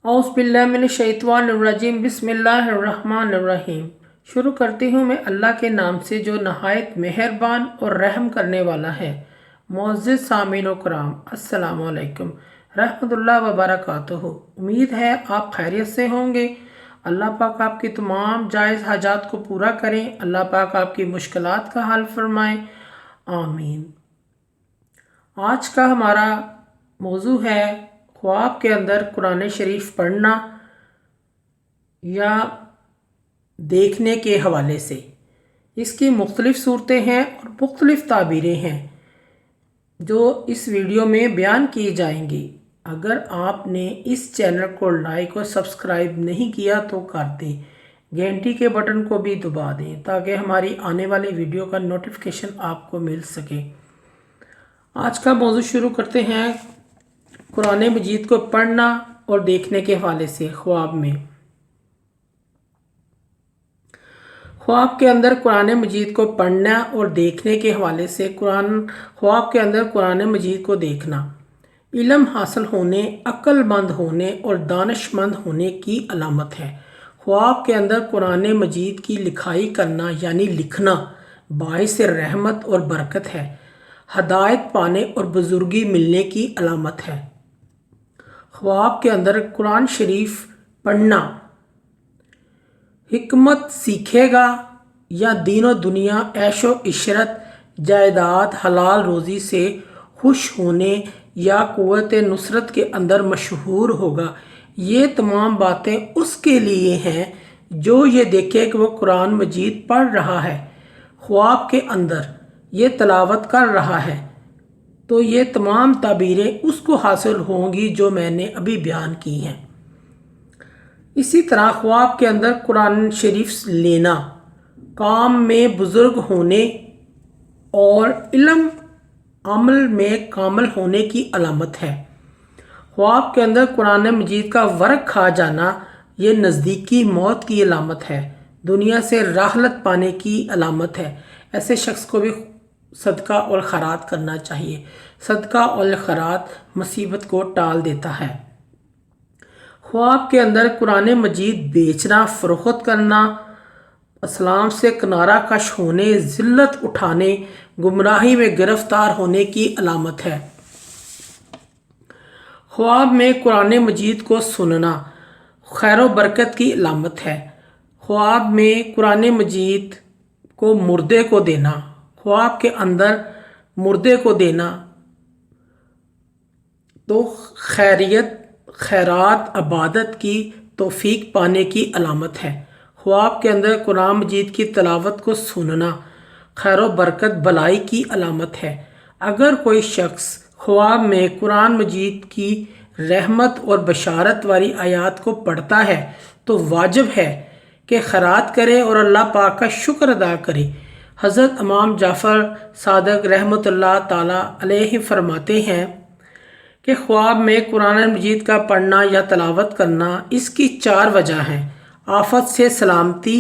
औज़ुबिल्लाहिमिनश्शैतानिर्रजीम बिस्मिल्लाहिर्रहमानिर्रहीम। शुरू करती हूँ मैं अल्लाह के नाम से जो नहायत मेहरबान और रहम करने वाला है। मुअज़्ज़िज़ सामीन कराम, अस्सलामु अलैकुम रहमतुल्लाहि व बरकातुहू। उम्मीद है आप खैरियत से होंगे। अल्लाह पाक आपकी तमाम जायज़ हाजात को पूरा करें। अल्लाह पाक आपकी मुश्किलात का हल फरमाएँ, आमीन। आज का हमारा मौजू है ख्वाब के अंदर कुरान शरीफ पढ़ना या देखने के हवाले से। इसकी मुख्तलिफ़ सूरतें हैं और मुख्तलिफ़ ताबीरें हैं जो इस वीडियो में बयान की जाएंगी। अगर आपने इस चैनल को लाइक और सब्सक्राइब नहीं किया तो कर दें, घंटी के बटन को भी दबा दें ताकि हमारी आने वाली वीडियो का नोटिफिकेशन आपको मिल सके। आज का मौजू शुरू करते हैं कुरान मजीद को पढ़ना और देखने के हवाले से। ख्वाब में, ख्वाब के अंदर कुरान मजीद को पढ़ना और देखने के हवाले से। ख्वाब के अंदर कुरान मजीद को देखना इल्म हासिल होने, अक्लमंद होने और दानिशमंद होने की अलामत है। ख्वाब के अंदर कुरान मजीद की लिखाई करना यानी लिखना बाइस रहमत और बरकत है, हदायत पाने और बुजुर्गी मिलने की अलामत है। ख्वाब के अंदर कुरान शरीफ पढ़ना हिकमत सीखेगा या दीनो दुनिया, ऐशो इशरत, जायदाद, हलाल रोज़ी से खुश होने या कुव्वत नुसरत के अंदर मशहूर होगा। ये तमाम बातें उसके लिए हैं जो ये देखे कि वो कुरान मजीद पढ़ रहा है, ख्वाब के अंदर ये तलावत कर रहा है, तो ये तमाम ताबीरें उसको हासिल होंगी जो मैंने अभी बयान की हैं। इसी तरह ख्वाब के अंदर कुरान शरीफ लेना काम में बुजुर्ग होने और इल्म अमल में कामिल होने की अलामत है। ख्वाब के अंदर कुरान मजीद का वर्क खा जाना ये नज़दीकी मौत की अलामत है, दुनिया से राहलत पाने की अलामत है। ऐसे शख्स को भी सदका और खैरात करना चाहिए। सदका और खैरात मुसीबत को टाल देता है। ख्वाब के अंदर कुरान मजीद बेचना, फ़रोख्त करना इस्लाम से किनारा कश होने, ज़िल्लत उठाने, गुमराही में गिरफ्तार होने की अलामत है। ख्वाब में कुरान मजीद को सुनना खैर व बरकत की अलामत है। ख्वाब में कुरान मजीद को मुर्दे को देना, ख्वाब के अंदर मुर्दे को देना तो खैरियत, खैरात, अबादत की तौफीक पाने की अलामत है। ख्वाब के अंदर कुरान मजीद की तलावत को सुनना खैर व बरकत, भलाई की अलामत है। अगर कोई शख्स ख्वाब में कुरान मजीद की रहमत और बशारत वाली आयात को पढ़ता है तो वाजिब है कि खैरात करे और अल्लाह पाक का शुक्र अदा करे। हज़रत इमाम जाफ़र सादिक रहमतुल्लाह ताला अलैहि फरमाते हैं कि ख्वाब में कुरान मजीद का पढ़ना या तलावत करना इसकी 4 वजह हैं। आफत से सलामती,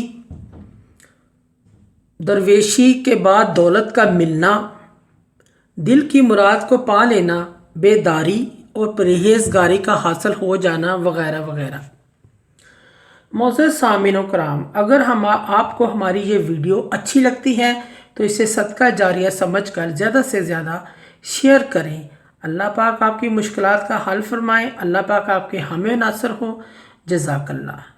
दरवेशी के बाद दौलत का मिलना, दिल की मुराद को पा लेना, बेदारी और परहेजगारी का हासिल हो जाना वगैरह वगैरह। मुअज़्ज़िज़ सामीन कराम, अगर आपको हमारी ये वीडियो अच्छी लगती है तो इसे सदका जारिया समझकर ज़्यादा से ज़्यादा शेयर करें। अल्लाह पाक आपकी मुश्किलात का हल फरमाएँ। अल्लाह पाक आपके हामी नासर हो। जज़ाकल्लाह।